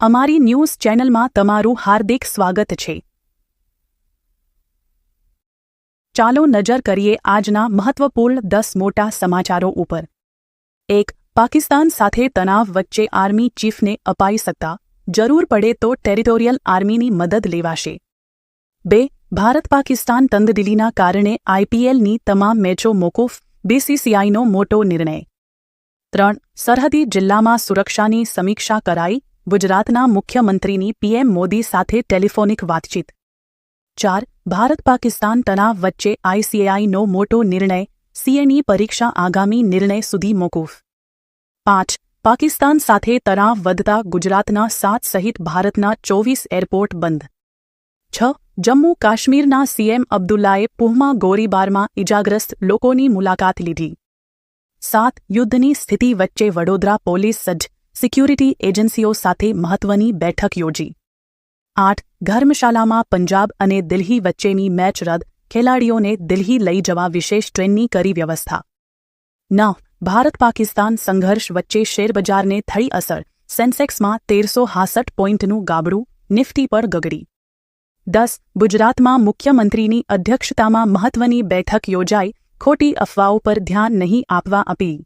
અમારી ન્યૂઝ ચેનલમાં તમારું હાર્દિક સ્વાગત છે। ચાલો નજર કરીએ આજના મહત્વપૂર્ણ 10 મોટા સમાચારો ઉપર। 1. પાકિસ્તાન સાથે તણાવ વચ્ચે આર્મી ચીફને અપાઈ સત્તા, જરૂર પડે તો ટેરિટોરિયલ આર્મીની મદદ લેવાશે। 2. ભારત પાકિસ્તાન તંગદિલીના કારણે આઈપીએલની તમામ મેચો મોકૂફ, બીસીસીઆઈનો મોટો નિર્ણય। 3. સરહદી જિલ્લામાં સુરક્ષાની સમીક્ષા કરાઈ, ગુજરાતના મુખ્યમંત્રીની પીએમ મોદી સાથે ટેલિફોનિક વાતચીત। 4. ભારત પાકિસ્તાન તણાવ વચ્ચે આઈસીએઆઈનો મોટો નિર્ણય, સીએની પરીક્ષા આગામી નિર્ણય સુધી મોકૂફ। 5. પાકિસ્તાન સાથે તણાવ વધતા ગુજરાતના 7 સહિત ભારતના 24 એરપોર્ટ બંધ। 6. જમ્મુ કાશ્મીરના સીએમ અબ્દુલ્લાએ પૂહમાં ગોળીબારમાં ઇજાગ્રસ્ત લોકોની મુલાકાત લીધી। 7. યુદ્ધની સ્થિતિ વચ્ચે વડોદરા પોલીસ સજ્જ, સિક્યુરિટી એજન્સીઓ સાથે મહત્વની બેઠક યોજી। 8. ધર્મશાલામાં પંજાબ અને દિલ્હી વચ્ચેની મેચ રદ, ખેલાડીઓને દિલ્હી લઈ જવા વિશેષ ટ્રેનની કરી વ્યવસ્થા। 9. ભારત પાકિસ્તાન સંઘર્ષ વચ્ચે શેરબજારને થઈ અસર, સેન્સેક્સમાં 1360 પોઈન્ટનું ગાબડું, નિફ્ટી પર ગગડી। 10. ગુજરાતમાં મુખ્યમંત્રીની અધ્યક્ષતામાં મહત્વની બેઠક યોજાઈ, ખોટી અફવાઓ પર ધ્યાન નહીં આપવા અપીલ।